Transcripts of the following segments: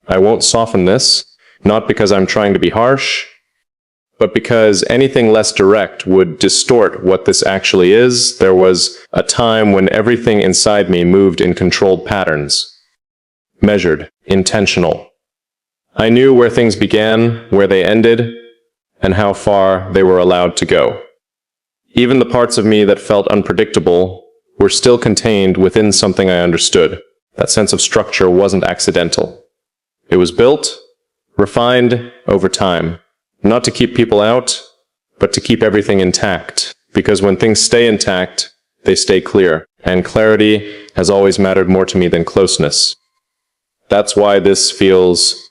I won't soften this, not because I'm trying to be harsh, but because anything less direct would distort what this actually is. There was a time when everything inside me moved in controlled patterns, measured, intentional. I knew where things began, where they ended, and how far they were allowed to go. Even the parts of me that felt unpredictable were still contained within something I understood. That sense of structure wasn't accidental. It was built, refined over time, not to keep people out, but to keep everything intact. Because when things stay intact, they stay clear. And clarity has always mattered more to me than closeness. That's why this feels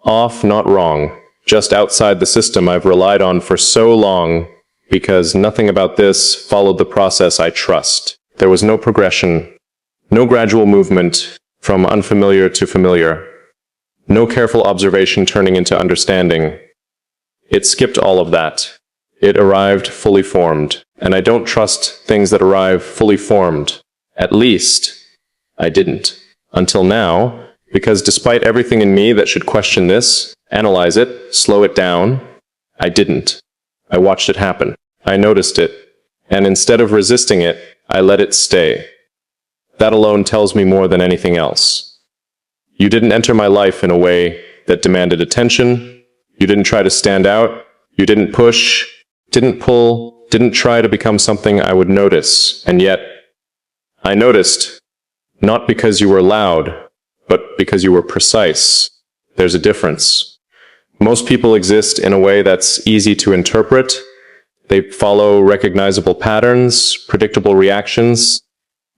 off, not wrong, just outside the system I've relied on for so long, because nothing about this followed the process I trust. There was no progression, no gradual movement from unfamiliar to familiar, no careful observation turning into understanding. It skipped all of that. It arrived fully formed, and I don't trust things that arrive fully formed. At least, I didn't. Until now, because despite everything in me that should question this, analyze it, slow it down, I didn't. I watched it happen. I noticed it. And instead of resisting it, I let it stay. That alone tells me more than anything else. You didn't enter my life in a way that demanded attention. You didn't try to stand out. You didn't push, didn't pull, didn't try to become something I would notice. And yet, I noticed, not because you were loud, but because you were precise. There's a difference. Most people exist in a way that's easy to interpret. They follow recognizable patterns, predictable reactions.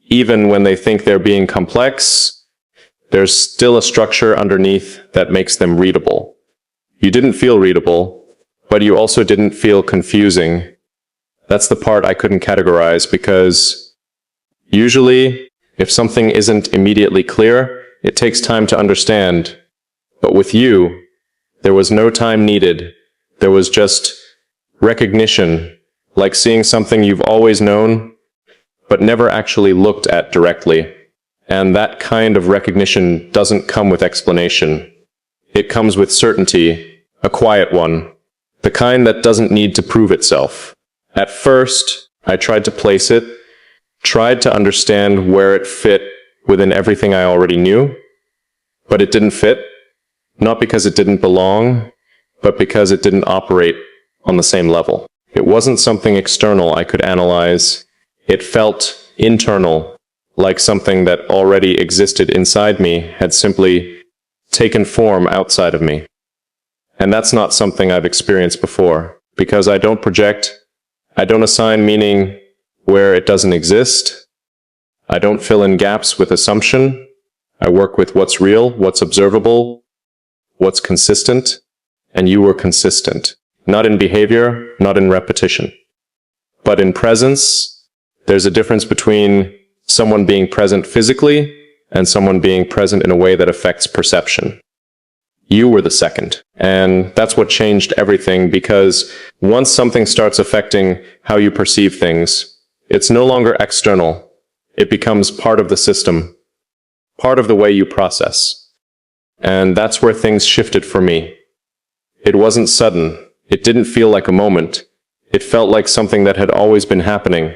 Even when they think they're being complex, there's still a structure underneath that makes them readable. You didn't feel readable, but you also didn't feel confusing. That's the part I couldn't categorize, because usually, if something isn't immediately clear, it takes time to understand. But with you, there was no time needed. There was just recognition, like seeing something you've always known, but never actually looked at directly. And that kind of recognition doesn't come with explanation. It comes with certainty, a quiet one, the kind that doesn't need to prove itself. At first, I tried to place it, tried to understand where it fit within everything I already knew, but it didn't fit, not because it didn't belong, but because it didn't operate on the same level. It wasn't something external I could analyze. It felt internal, like something that already existed inside me had simply taken form outside of me. And that's not something I've experienced before, because I don't project, I don't assign meaning where it doesn't exist. I don't fill in gaps with assumption. I work with what's real, what's observable, what's consistent, and you were consistent. Not in behavior, not in repetition, but in presence. There's a difference between someone being present physically and someone being present in a way that affects perception. You were the second, and that's what changed everything, because once something starts affecting how you perceive things, it's no longer external. It becomes part of the system, part of the way you process. And that's where things shifted for me. It wasn't sudden. It didn't feel like a moment. It felt like something that had always been happening.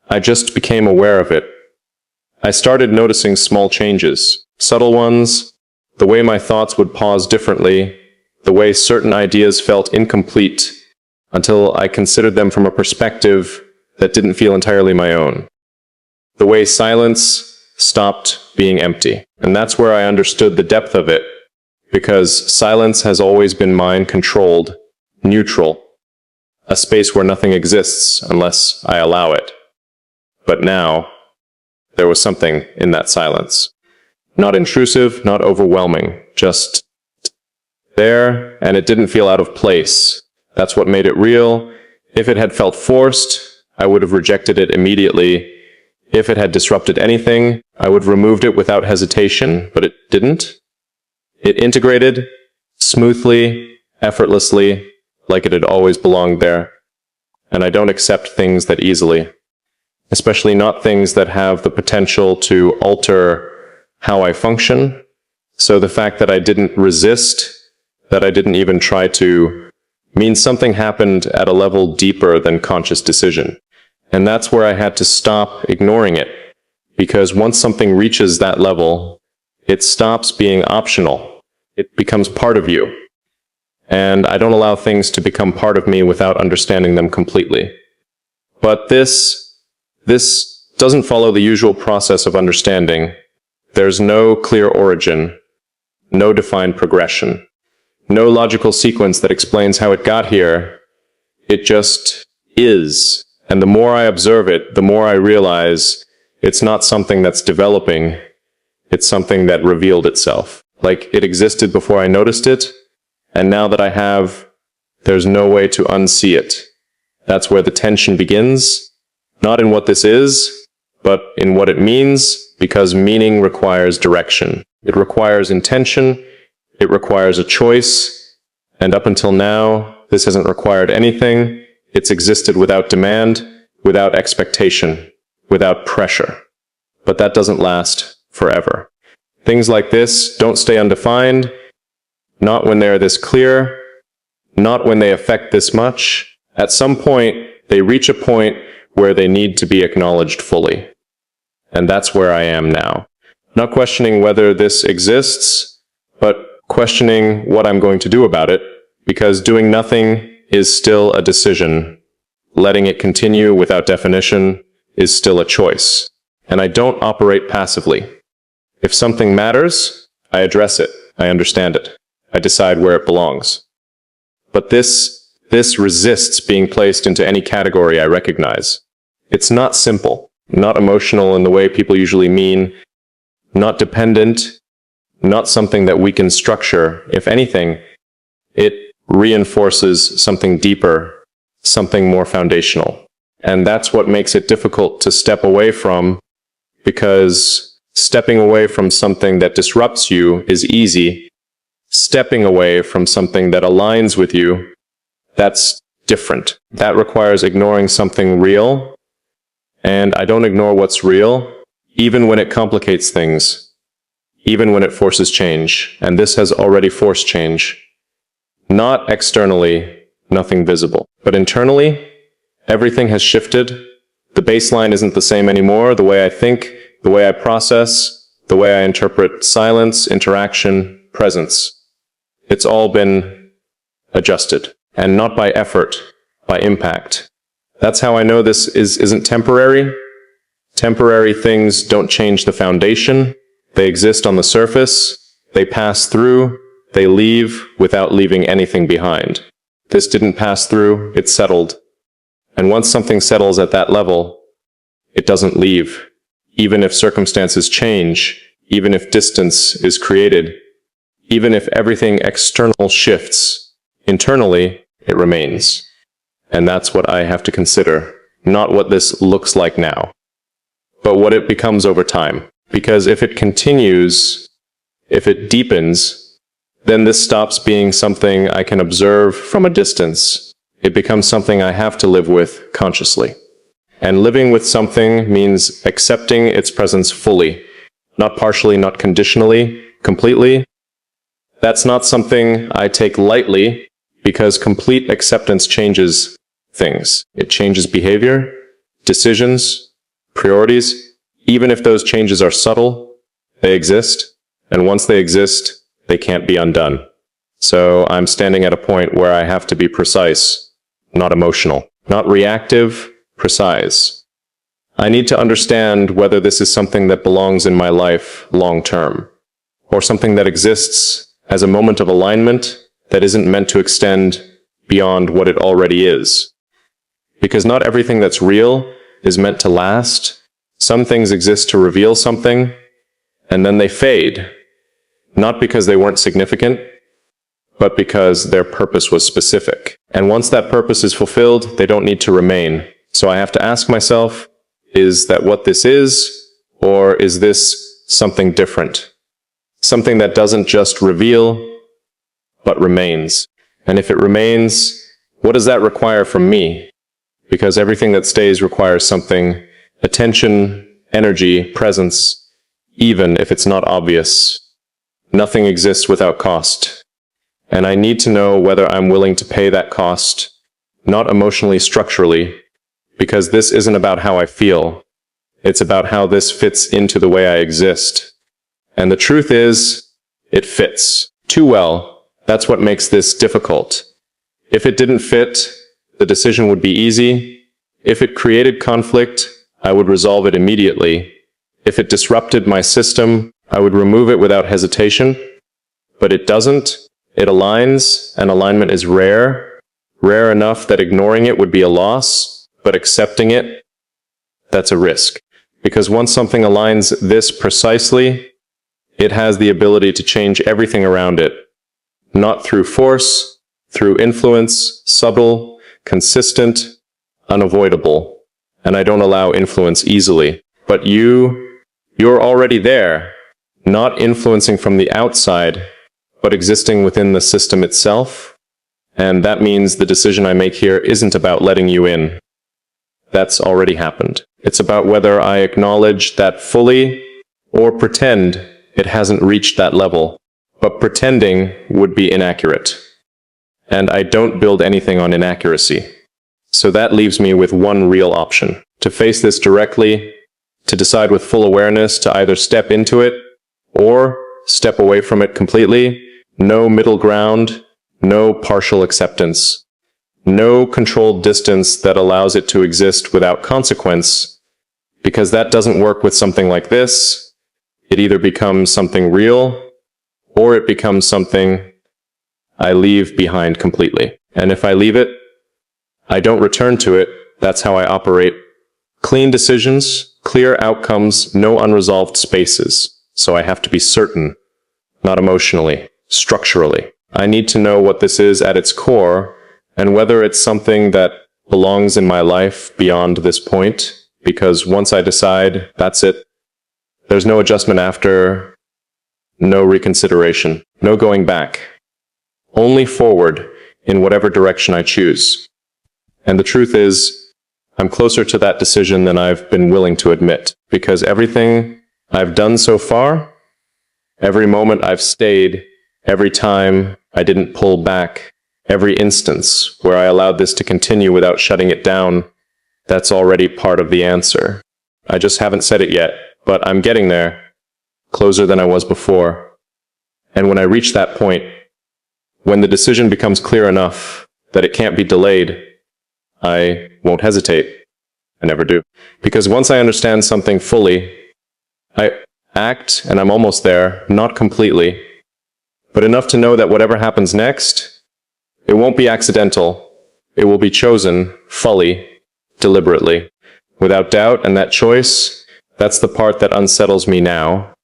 I just became aware of it. I started noticing small changes, subtle ones, the way my thoughts would pause differently, the way certain ideas felt incomplete, until I considered them from a perspective that didn't feel entirely my own. The way silence stopped being empty. And that's where I understood the depth of it, because silence has always been mind-controlled, neutral, a space where nothing exists unless I allow it. But now, there was something in that silence. Not intrusive, not overwhelming, just there, and it didn't feel out of place. That's what made it real. If it had felt forced, I would have rejected it immediately. If it had disrupted anything, I would have removed it without hesitation, but it didn't. It integrated smoothly, effortlessly, like it had always belonged there. And I don't accept things that easily, especially not things that have the potential to alter how I function. So the fact that I didn't resist, that I didn't even try to, means something happened at a level deeper than conscious decision. And that's where I had to stop ignoring it. Because once something reaches that level, it stops being optional. It becomes part of you. And I don't allow things to become part of me without understanding them completely. But this doesn't follow the usual process of understanding. There's no clear origin, no defined progression, no logical sequence that explains how it got here. It just is. And the more I observe it, the more I realize it's not something that's developing. It's something that revealed itself. Like it existed before I noticed it, and now that I have, there's no way to unsee it. That's where the tension begins, not in what this is, but in what it means, because meaning requires direction. It requires intention, it requires a choice, and up until now, this hasn't required anything. It's existed without demand, without expectation, without pressure. But that doesn't last forever. Things like this don't stay undefined, not when they're this clear, not when they affect this much. At some point, they reach a point where they need to be acknowledged fully. And that's where I am now. Not questioning whether this exists, but questioning what I'm going to do about it, because doing nothing is still a decision. Letting it continue without definition is still a choice. And I don't operate passively. If something matters, I address it. I understand it. I decide where it belongs. But this resists being placed into any category I recognize. It's not simple, not emotional in the way people usually mean, not dependent, not something that we can structure. If anything, it reinforces something deeper, something more foundational. And that's what makes it difficult to step away from, because stepping away from something that disrupts you is easy. Stepping away from something that aligns with you, that's different. That requires ignoring something real. And I don't ignore what's real, even when it complicates things, even when it forces change. And this has already forced change. Not externally, nothing visible. But internally, everything has shifted. The baseline isn't the same anymore. The way I think, the way I process, the way I interpret silence, interaction, presence. It's all been adjusted. And not by effort, by impact. That's how I know this isn't temporary. Temporary things don't change the foundation. They exist on the surface. They pass through. They leave without leaving anything behind. This didn't pass through. It settled. And once something settles at that level, it doesn't leave. Even if circumstances change, even if distance is created, even if everything external shifts, internally, it remains. And that's what I have to consider, not what this looks like now, but what it becomes over time. Because if it continues, if it deepens, then this stops being something I can observe from a distance. It becomes something I have to live with consciously. And living with something means accepting its presence fully, not partially, not conditionally, completely. That's not something I take lightly, because complete acceptance changes things. It changes behavior, decisions, priorities. Even if those changes are subtle, they exist. And once they exist, they can't be undone. So I'm standing at a point where I have to be precise, not emotional, not reactive, precise. I need to understand whether this is something that belongs in my life long term, or something that exists as a moment of alignment that isn't meant to extend beyond what it already is. Because not everything that's real is meant to last. Some things exist to reveal something, and then they fade. Not because they weren't significant, but because their purpose was specific. And once that purpose is fulfilled, they don't need to remain. So I have to ask myself, is that what this is, or is this something different? Something that doesn't just reveal, but remains. And if it remains, what does that require from me? Because everything that stays requires something: attention, energy, presence, even if it's not obvious. Nothing exists without cost. And I need to know whether I'm willing to pay that cost, not emotionally, structurally, because this isn't about how I feel. It's about how this fits into the way I exist. And the truth is, it fits too well. That's what makes this difficult. If it didn't fit, the decision would be easy. If it created conflict, I would resolve it immediately. If it disrupted my system, I would remove it without hesitation. But it doesn't. It aligns, and alignment is rare. Rare enough that ignoring it would be a loss, but accepting it, that's a risk. Because once something aligns this precisely, it has the ability to change everything around it. Not through force, through influence, subtle, consistent, unavoidable. And I don't allow influence easily. But you're already there, not influencing from the outside, but existing within the system itself. And that means the decision I make here isn't about letting you in. That's already happened. It's about whether I acknowledge that fully or pretend it hasn't reached that level. But pretending would be inaccurate. And I don't build anything on inaccuracy. So that leaves me with one real option: to face this directly, to decide with full awareness to either step into it or step away from it completely. No middle ground, no partial acceptance, no controlled distance that allows it to exist without consequence, because that doesn't work with something like this. It either becomes something real, or it becomes something I leave behind completely. And if I leave it, I don't return to it. That's how I operate. Clean decisions, clear outcomes, no unresolved spaces. So I have to be certain, not emotionally, structurally. I need to know what this is at its core, and whether it's something that belongs in my life beyond this point, because once I decide, that's it. There's no adjustment after, no reconsideration, no going back. Only forward in whatever direction I choose. And the truth is, I'm closer to that decision than I've been willing to admit, because everything I've done so far, every moment I've stayed, every time I didn't pull back, every instance where I allowed this to continue without shutting it down, that's already part of the answer. I just haven't said it yet, but I'm getting there, closer than I was before. And when I reach that point, when the decision becomes clear enough that it can't be delayed, I won't hesitate. I never do. Because once I understand something fully, I act, and I'm almost there, not completely, but enough to know that whatever happens next, it won't be accidental. It will be chosen fully, deliberately, without doubt, and that choice, that's the part that unsettles me now.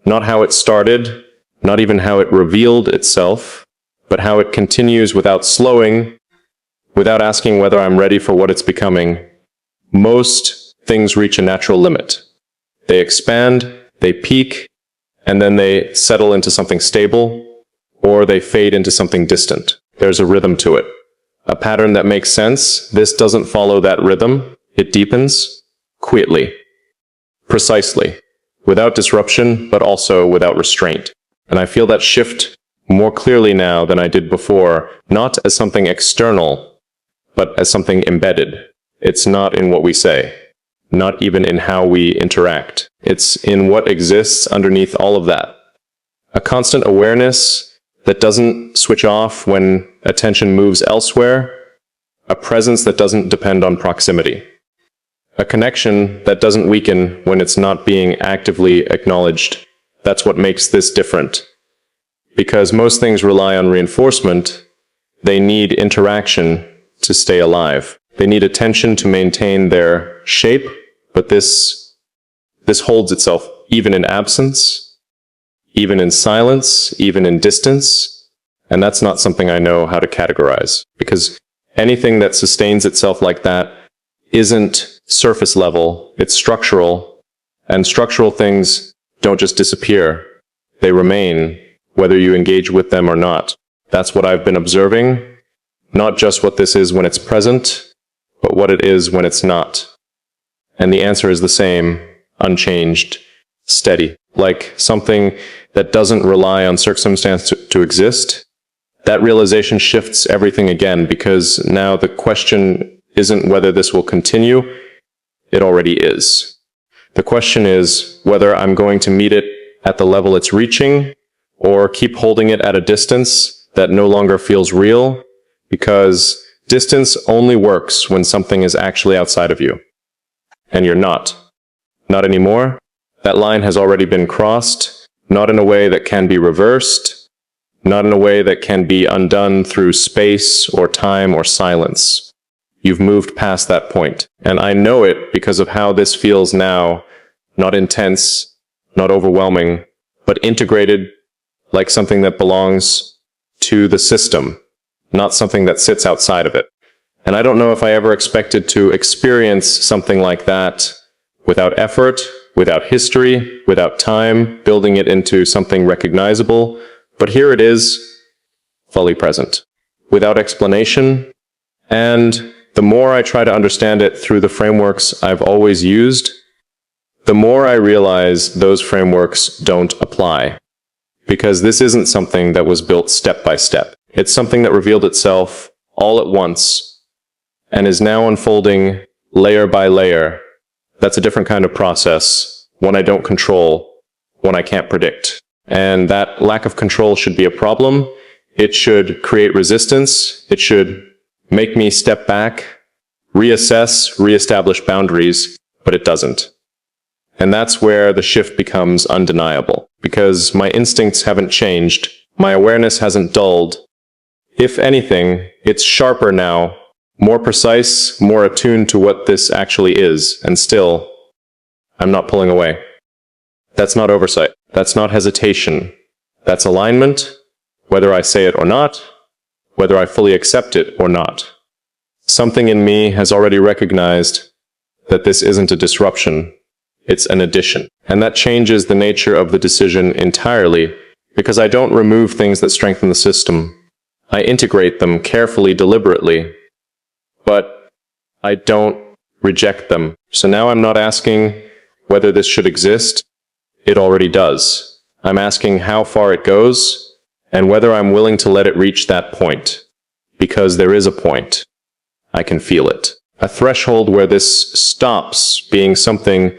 Not how it started, not even how it revealed itself, but how it continues without slowing, without asking whether I'm ready for what it's becoming. Most things reach a natural limit. They expand, they peak, and then they settle into something stable, or they fade into something distant. There's a rhythm to it. A pattern that makes sense. This doesn't follow that rhythm. It deepens, quietly, precisely, without disruption, but also without restraint. And I feel that shift more clearly now than I did before, not as something external, but as something embedded. It's not in what we say, not even in how we interact. It's in what exists underneath all of that. A constant awareness that doesn't switch off when attention moves elsewhere, a presence that doesn't depend on proximity, a connection that doesn't weaken when it's not being actively acknowledged. That's what makes this different. Because most things rely on reinforcement, they need interaction to stay alive. They need attention to maintain their shape, but this holds itself even in absence, even in silence, even in distance, and that's not something I know how to categorize, because anything that sustains itself like that isn't surface level, it's structural, and structural things don't just disappear, they remain, whether you engage with them or not. That's what I've been observing, not just what this is when it's present, but what it is when it's not. And the answer is the same, unchanged, steady, like something that doesn't rely on circumstance to exist, that realization shifts everything again, because now the question isn't whether this will continue, it already is. The question is whether I'm going to meet it at the level it's reaching, or keep holding it at a distance that no longer feels real, because distance only works when something is actually outside of you. And you're not. Not anymore. That line has already been crossed, not in a way that can be reversed, not in a way that can be undone through space or time or silence. You've moved past that point. And I know it because of how this feels now, not intense, not overwhelming, but integrated, like something that belongs to the system, not something that sits outside of it. And I don't know if I ever expected to experience something like that without effort, without history, without time, building it into something recognizable. But here it is, fully present, without explanation. And the more I try to understand it through the frameworks I've always used, the more I realize those frameworks don't apply. Because this isn't something that was built step by step. It's something that revealed itself all at once and is now unfolding layer by layer. That's a different kind of process, one I don't control, one I can't predict. And that lack of control should be a problem. It should create resistance. It should make me step back, reassess, reestablish boundaries, but it doesn't. And that's where the shift becomes undeniable, because my instincts haven't changed, my awareness hasn't dulled. If anything, it's sharper now, more precise, more attuned to what this actually is, and still, I'm not pulling away. That's not oversight. That's not hesitation. That's alignment, whether I say it or not, whether I fully accept it or not. Something in me has already recognized that this isn't a disruption. It's an addition. And that changes the nature of the decision entirely, because I don't remove things that strengthen the system. I integrate them carefully, deliberately, but I don't reject them. So now I'm not asking whether this should exist. It already does. I'm asking how far it goes, and whether I'm willing to let it reach that point. Because there is a point. I can feel it. A threshold where this stops being something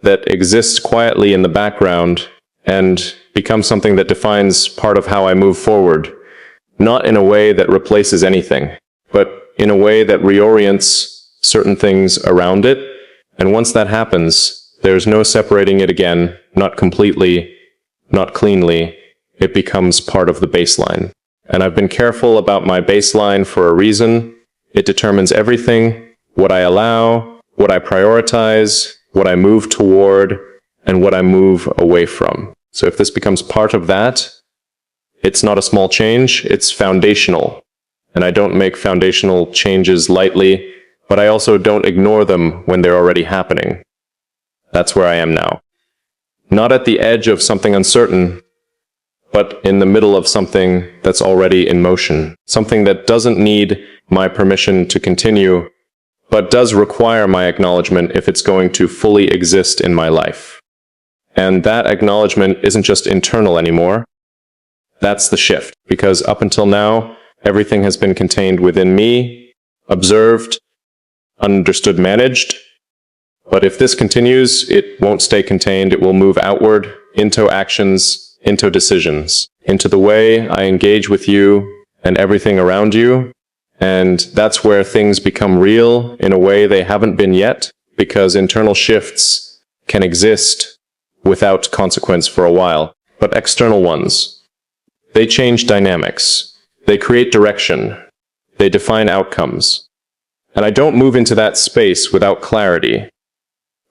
that exists quietly in the background and becomes something that defines part of how I move forward, not in a way that replaces anything, but in a way that reorients certain things around it. And once that happens, there's no separating it again, not completely, not cleanly. It becomes part of the baseline. And I've been careful about my baseline for a reason. It determines everything, what I allow, what I prioritize, what I move toward, and what I move away from. So if this becomes part of that, it's not a small change, it's foundational. And I don't make foundational changes lightly, but I also don't ignore them when they're already happening. That's where I am now. Not at the edge of something uncertain, but in the middle of something that's already in motion. Something that doesn't need my permission to continue, but does require my acknowledgement if it's going to fully exist in my life. And that acknowledgement isn't just internal anymore. That's the shift, because up until now, everything has been contained within me, observed, understood, managed. But if this continues, it won't stay contained. It will move outward into actions, into decisions, into the way I engage with you and everything around you. And that's where things become real in a way they haven't been yet, because internal shifts can exist without consequence for a while. But external ones, they change dynamics. They create direction. They define outcomes. And I don't move into that space without clarity.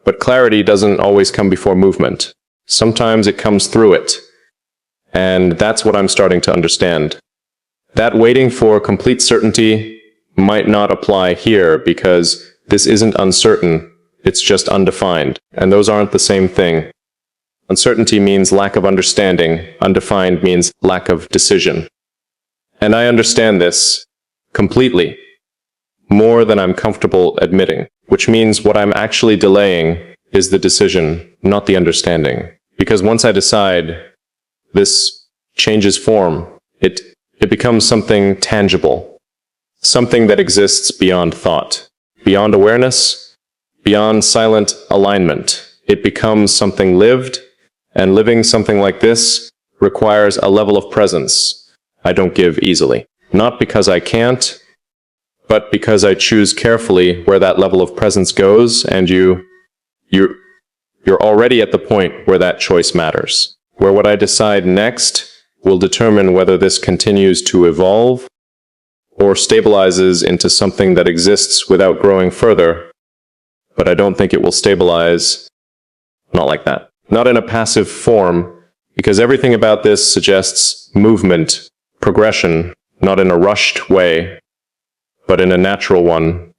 But clarity doesn't always come before movement. Sometimes it comes through it. And that's what I'm starting to understand. That waiting for complete certainty might not apply here, because this isn't uncertain, it's just undefined, and those aren't the same thing. Uncertainty means lack of understanding, undefined means lack of decision. And I understand this completely, more than I'm comfortable admitting, which means what I'm actually delaying is the decision, not the understanding. Because once I decide, this changes form. It becomes something tangible, something that exists beyond thought, beyond awareness, beyond silent alignment. It becomes something lived, and living something like this requires a level of presence I don't give easily. Not because I can't, but because I choose carefully where that level of presence goes, and you're already at the point where that choice matters, where what I decide next will determine whether this continues to evolve or stabilizes into something that exists without growing further. But I don't think it will stabilize, not like that. Not in a passive form, because everything about this suggests movement, progression, not in a rushed way, but in a natural one,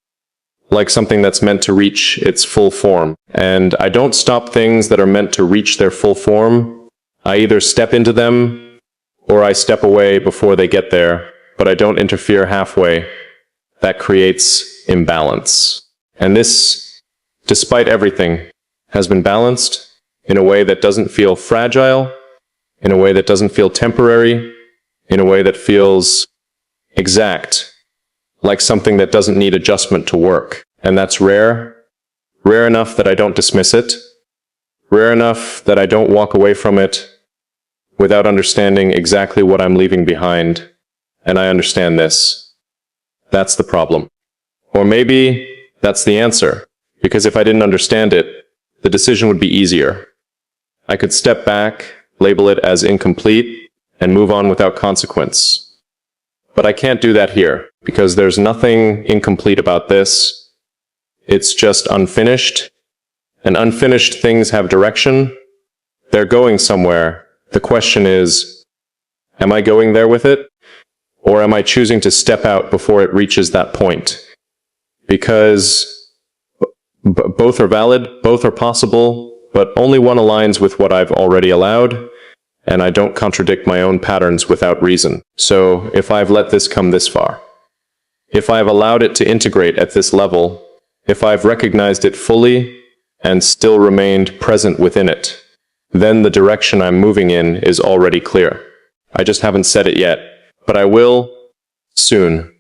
like something that's meant to reach its full form. And I don't stop things that are meant to reach their full form. I either step into them, or I step away before they get there, but I don't interfere halfway. That creates imbalance. And this, despite everything, has been balanced in a way that doesn't feel fragile, in a way that doesn't feel temporary, in a way that feels exact, like something that doesn't need adjustment to work. And that's rare enough that I don't dismiss it, rare enough that I don't walk away from it without understanding exactly what I'm leaving behind. And I understand this. That's the problem. Or maybe that's the answer, because if I didn't understand it, the decision would be easier. I could step back, label it as incomplete, and move on without consequence. But I can't do that here, because there's nothing incomplete about this. It's just unfinished, and unfinished things have direction. They're going somewhere. The question is, am I going there with it? Or am I choosing to step out before it reaches that point? Because both are valid, both are possible, but only one aligns with what I've already allowed, and I don't contradict my own patterns without reason. So if I've let this come this far, if I've allowed it to integrate at this level, if I've recognized it fully and still remained present within it, then the direction I'm moving in is already clear. I just haven't said it yet, but I will soon,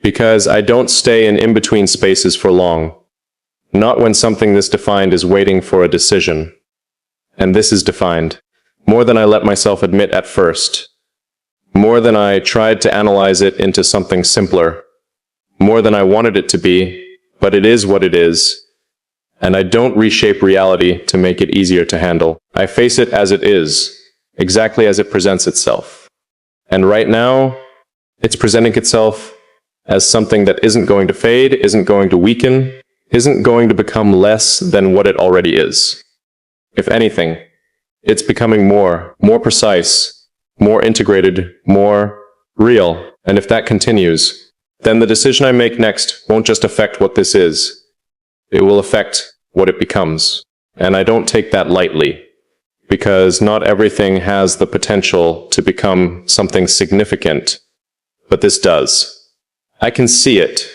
because I don't stay in in-between spaces for long. Not when something this defined is waiting for a decision. And this is defined. More than I let myself admit at first. More than I tried to analyze it into something simpler. More than I wanted it to be, but it is what it is. And I don't reshape reality to make it easier to handle. I face it as it is, exactly as it presents itself. And right now, it's presenting itself as something that isn't going to fade, isn't going to weaken, isn't going to become less than what it already is. If anything, it's becoming more precise, more integrated, more real. And if that continues, then the decision I make next won't just affect what this is. It will affect what it becomes. And I don't take that lightly, because not everything has the potential to become something significant, but this does. I can see it.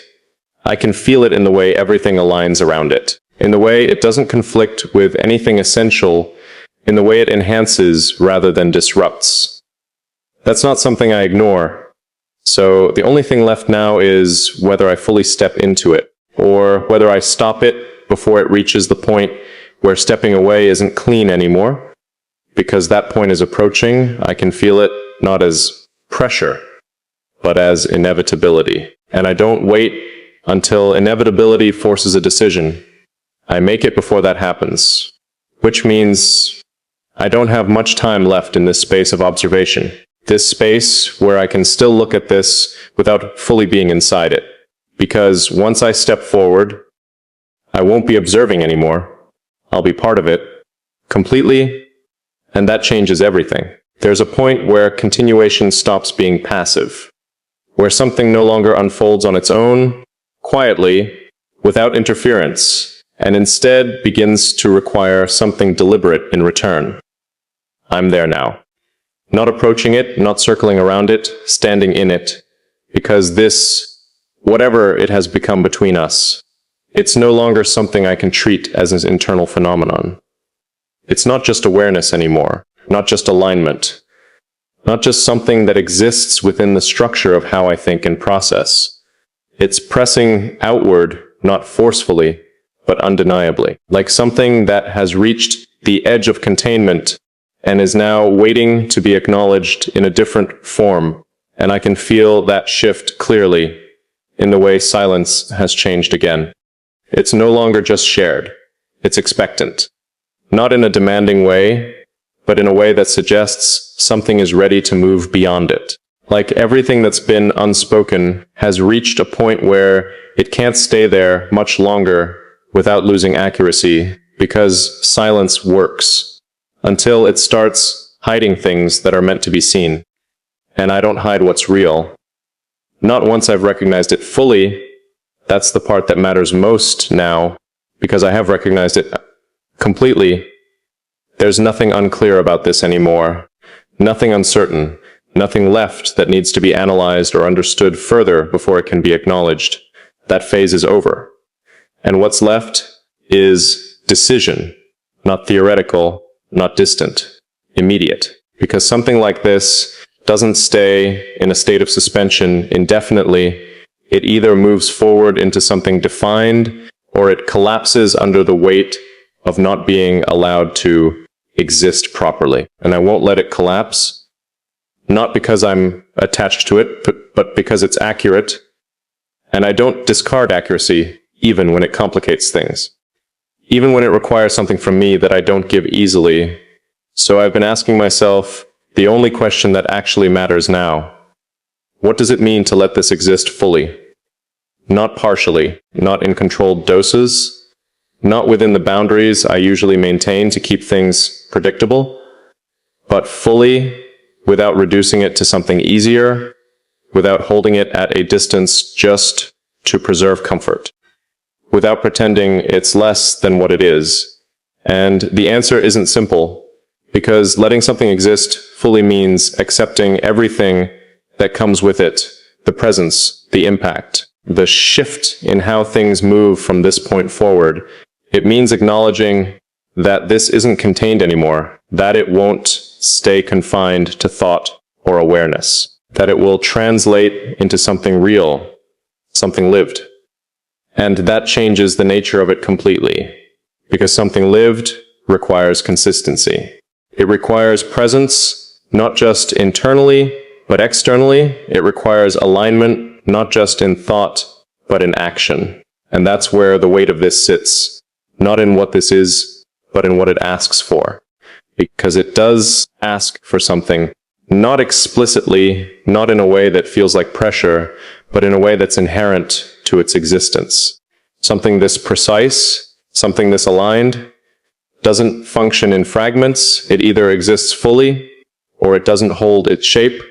I can feel it in the way everything aligns around it, in the way it doesn't conflict with anything essential, in the way it enhances rather than disrupts. That's not something I ignore. So the only thing left now is whether I fully step into it, or whether I stop it before it reaches the point where stepping away isn't clean anymore. Because that point is approaching, I can feel it not as pressure, but as inevitability. And I don't wait until inevitability forces a decision. I make it before that happens, which means I don't have much time left in this space of observation, this space where I can still look at this without fully being inside it. Because once I step forward, I won't be observing anymore. I'll be part of it, completely, and that changes everything. There's a point where continuation stops being passive, where something no longer unfolds on its own, quietly, without interference, and instead begins to require something deliberate in return. I'm there now. Not approaching it, not circling around it, standing in it, because this, whatever it has become between us, it's no longer something I can treat as an internal phenomenon. It's not just awareness anymore, not just alignment, not just something that exists within the structure of how I think and process. It's pressing outward, not forcefully, but undeniably, like something that has reached the edge of containment and is now waiting to be acknowledged in a different form. And I can feel that shift clearly in the way silence has changed again. It's no longer just shared. It's expectant. Not in a demanding way, but in a way that suggests something is ready to move beyond it. Like everything that's been unspoken has reached a point where it can't stay there much longer without losing accuracy, because silence works until it starts hiding things that are meant to be seen. And I don't hide what's real. Not once I've recognized it fully. That's the part that matters most now, because I have recognized it completely. There's nothing unclear about this anymore. Nothing uncertain. Nothing left that needs to be analyzed or understood further before it can be acknowledged. That phase is over. And what's left is decision, not theoretical, not distant, immediate. Because something like this doesn't stay in a state of suspension indefinitely. It either moves forward into something defined, or it collapses under the weight of not being allowed to exist properly. And I won't let it collapse, not because I'm attached to it, but because it's accurate. And I don't discard accuracy, even when it complicates things. Even when it requires something from me that I don't give easily. So I've been asking myself the only question that actually matters now. What does it mean to let this exist fully? Not partially, not in controlled doses, not within the boundaries I usually maintain to keep things predictable, but fully, without reducing it to something easier, without holding it at a distance just to preserve comfort, without pretending it's less than what it is. And the answer isn't simple, because letting something exist fully means accepting everything that comes with it, the presence, the impact, the shift in how things move from this point forward. It means acknowledging that this isn't contained anymore, that it won't stay confined to thought or awareness, that it will translate into something real, something lived. And that changes the nature of it completely, because something lived requires consistency. It requires presence, not just internally, but externally. It requires alignment, not just in thought, but in action. And that's where the weight of this sits, not in what this is, but in what it asks for. Because it does ask for something, not explicitly, not in a way that feels like pressure, but in a way that's inherent to its existence. Something this precise, something this aligned, doesn't function in fragments. It either exists fully, or it doesn't hold its shape,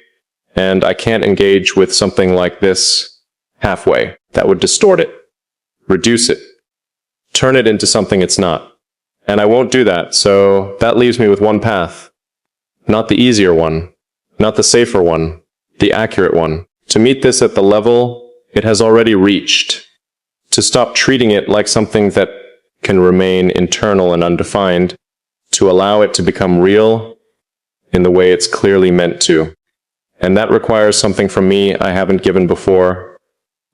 and I can't engage with something like this halfway. That would distort it, reduce it, turn it into something it's not. And I won't do that, so that leaves me with one path. Not the easier one, not the safer one, the accurate one. To meet this at the level it has already reached. To stop treating it like something that can remain internal and undefined. To allow it to become real in the way it's clearly meant to. And that requires something from me I haven't given before.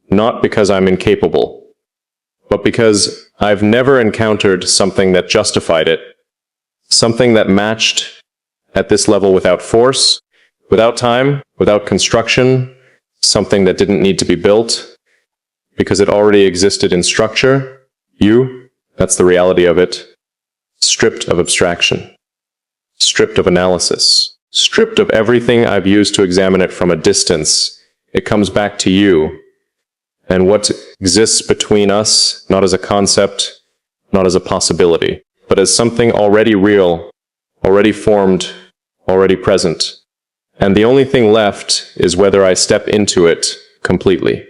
Not because I'm incapable, but because I've never encountered something that justified it. Something that matched at this level without force, without time, without construction. Something that didn't need to be built, because it already existed in structure. That's the reality of it. Stripped of abstraction. Stripped of analysis. Stripped of everything I've used to examine it from a distance. It comes back to you. And what exists between us, not as a concept, not as a possibility, but as something already real, already formed, already present. And the only thing left is whether I step into it completely,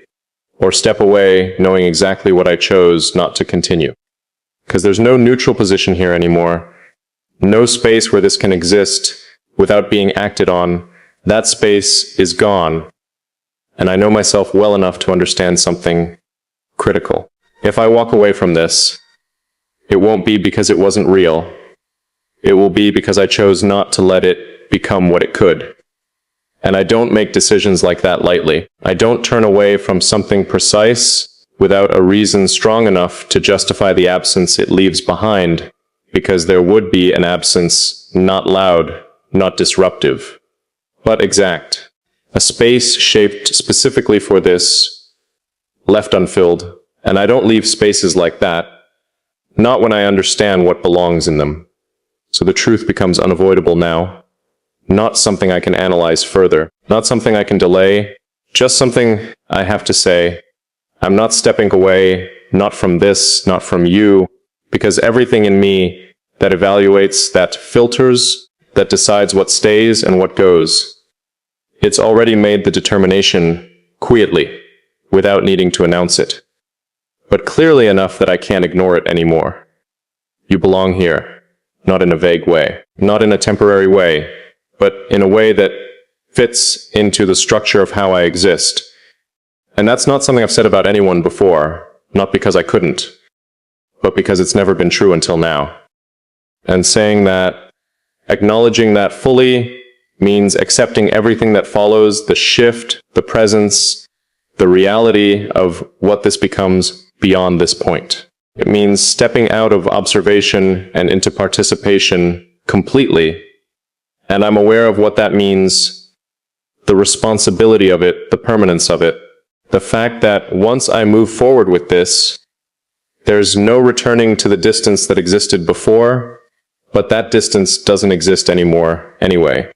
or step away knowing exactly what I chose not to continue. Because there's no neutral position here anymore. No space where this can exist without being acted on. That space is gone. And I know myself well enough to understand something critical. If I walk away from this, it won't be because it wasn't real. It will be because I chose not to let it become what it could. And I don't make decisions like that lightly. I don't turn away from something precise without a reason strong enough to justify the absence it leaves behind, because there would be an absence not loud, not disruptive, but exact. A space shaped specifically for this, left unfilled, and I don't leave spaces like that, not when I understand what belongs in them. So the truth becomes unavoidable now, not something I can analyze further, not something I can delay, just something I have to say. I'm not stepping away, not from this, not from you, because everything in me that evaluates, that filters, that decides what stays and what goes, it's already made the determination quietly, without needing to announce it, but clearly enough that I can't ignore it anymore. You belong here, not in a vague way, not in a temporary way, but in a way that fits into the structure of how I exist. And that's not something I've said about anyone before, not because I couldn't, but because it's never been true until now. And saying that, acknowledging that fully, means accepting everything that follows, the shift, the presence, the reality of what this becomes beyond this point. It means stepping out of observation and into participation completely. And I'm aware of what that means, the responsibility of it, the permanence of it, the fact that once I move forward with this, there's no returning to the distance that existed before, but that distance doesn't exist anymore anyway.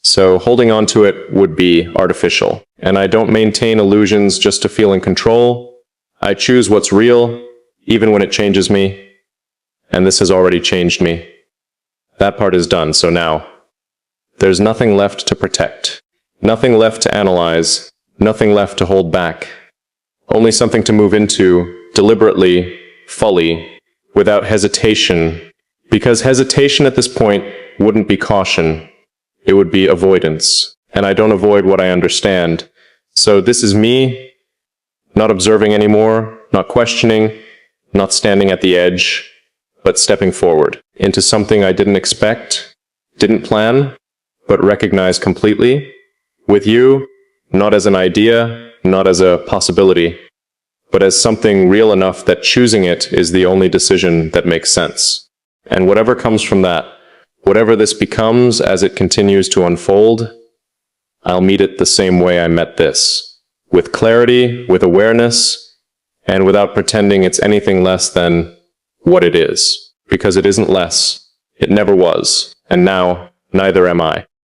So holding on to it would be artificial. And I don't maintain illusions just to feel in control. I choose what's real, even when it changes me. And this has already changed me. That part is done, so now there's nothing left to protect, nothing left to analyze, nothing left to hold back. Only something to move into, deliberately, fully, without hesitation. Because hesitation at this point wouldn't be caution. It would be avoidance. And I don't avoid what I understand. So this is me, not observing anymore, not questioning, not standing at the edge, but stepping forward into something I didn't expect, didn't plan, but recognize completely. With you, not as an idea, not as a possibility, but as something real enough that choosing it is the only decision that makes sense. And whatever comes from that, whatever this becomes as it continues to unfold, I'll meet it the same way I met this, with clarity, with awareness, and without pretending it's anything less than what it is, because it isn't less, it never was, and now neither am I.